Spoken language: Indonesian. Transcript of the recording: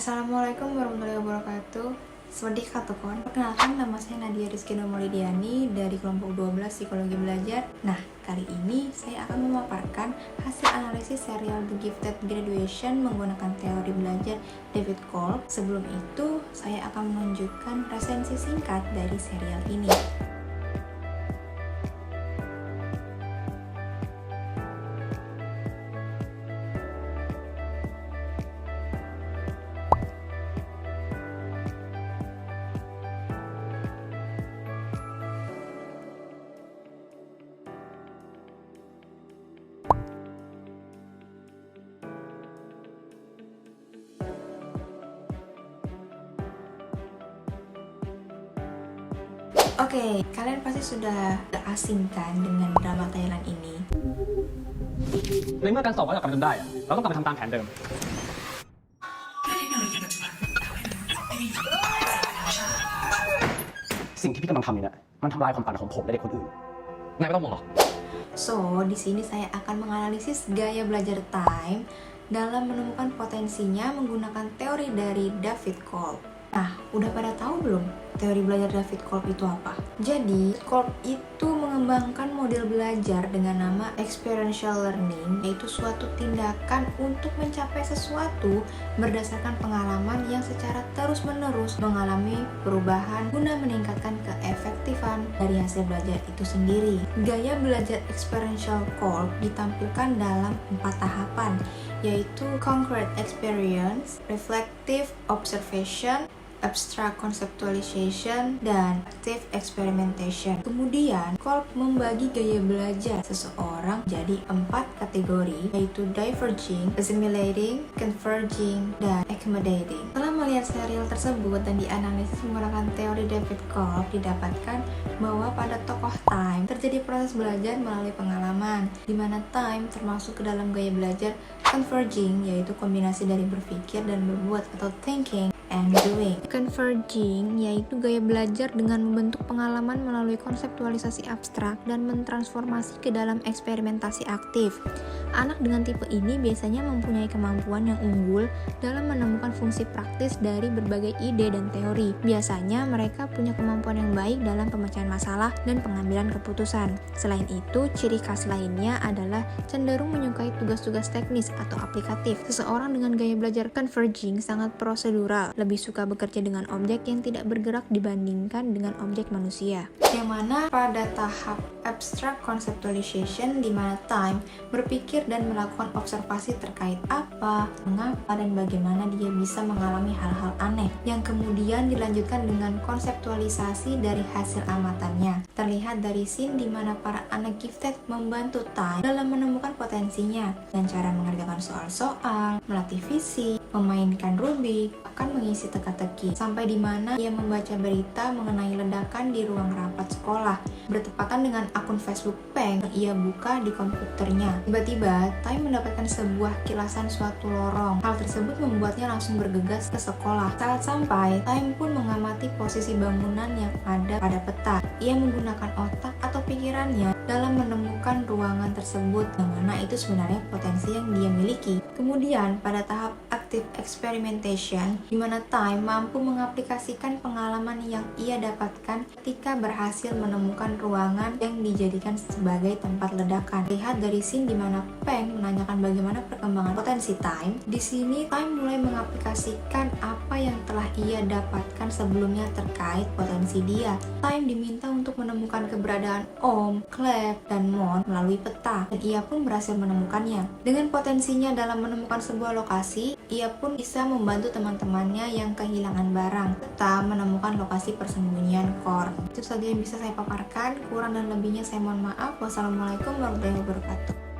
Assalamualaikum warahmatullahi wabarakatuh. Swadika tukon. Perkenalkan, nama saya Nadia Rizky Nurmaulidiani dari kelompok 12 Psikologi Belajar. Nah, kali ini saya akan memaparkan hasil analisis serial The Gifted Graduation menggunakan teori belajar David Kolb. Sebelum itu, saya akan menunjukkan resensi singkat dari serial ini. Oke, kalian pasti sudah asing kan dengan drama Thailand ini. ในเมื่อการสอบว่าเรากลับมาจนได้อะเราต้องกลับไปทำตามแผนเดิม สิ่งที่พี่กำลังทำอยู่เนี่ยมันทำลายความฝันของผมและเด็กคนอื่นนายไม่ต้องห่วงหรอก So, di sini saya akan menganalisis gaya belajar Time dalam menemukan potensinya menggunakan teori dari David Kolb. Nah, udah pada tahu belum teori belajar David Kolb itu apa? Jadi, Kolb itu mengembangkan model belajar dengan nama experiential learning, yaitu suatu tindakan untuk mencapai sesuatu berdasarkan pengalaman yang secara terus-menerus mengalami perubahan guna meningkatkan keefektifan dari hasil belajar itu sendiri. Gaya belajar experiential Kolb ditampilkan dalam 4 tahapan, yaitu concrete experience, reflective observation, abstract conceptualization, dan active experimentation. Kemudian, Kolb membagi gaya belajar seseorang jadi 4 kategori, yaitu diverging, assimilating, converging, dan accommodating. Setelah melihat serial tersebut dan dianalisis menggunakan teori David Kolb, didapatkan bahwa pada tokoh Time terjadi proses belajar melalui pengalaman, di mana Time termasuk ke dalam gaya belajar converging, yaitu kombinasi dari berpikir dan berbuat atau thinking and doing. Converging yaitu gaya belajar dengan membentuk pengalaman melalui konseptualisasi abstrak dan mentransformasi ke dalam eksperimentasi aktif. Anak dengan tipe ini biasanya mempunyai kemampuan yang unggul dalam menemukan fungsi praktis dari berbagai ide dan teori. Biasanya mereka punya kemampuan yang baik dalam pemecahan masalah dan pengambilan keputusan. Selain itu, ciri khas lainnya adalah cenderung menyukai tugas-tugas teknis atau aplikatif. Seseorang dengan gaya belajar converging sangat prosedural, lebih suka bekerja dengan objek yang tidak bergerak dibandingkan dengan objek manusia. Yang mana pada tahap abstract conceptualization, di mana Time berpikir dan melakukan observasi terkait apa, mengapa, dan bagaimana dia bisa mengalami hal-hal aneh, yang kemudian dilanjutkan dengan konseptualisasi dari hasil amatannya. Terlihat dari scene di mana para anak gifted membantu Time dalam menemukan potensinya dengan cara mengerjakan soal-soal, melatih visi, memainkan Rubik, akan mengisi teka-teki, sampai di mana ia membaca berita mengenai ledakan di ruang rapat sekolah, bertepatan dengan akun Facebook Peng yang ia buka di komputernya. Tiba-tiba, Time mendapatkan sebuah kilasan suatu lorong. Hal tersebut membuatnya langsung bergegas ke sekolah. Saat sampai, Time pun mengamati posisi bangunan yang ada pada peta. Ia menggunakan otak atau pikirannya dalam menemukan ruangan tersebut, yang mana itu sebenarnya potensi yang dia miliki. Kemudian, pada tahap active experimentation, di mana Time mampu mengaplikasikan pengalaman yang ia dapatkan ketika berhasil menemukan ruangan yang dijadikan sebagai tempat ledakan. Lihat dari scene di mana Peng menanyakan bagaimana perkembangan potensi Time. Di sini Time mulai mengaplikasikan apa yang telah ia dapatkan sebelumnya terkait potensi dia. Time diminta untuk menemukan keberadaan Om, Clef, dan Mon melalui peta, dan ia pun berhasil menemukannya. Dengan potensinya dalam menemukan sebuah lokasi, ia pun bisa membantu teman-temannya yang kehilangan barang, serta menemukan lokasi persembunyian Korn. Itu saja yang bisa saya paparkan, kurang dan lebihnya saya mohon maaf. Wassalamualaikum warahmatullahi wabarakatuh.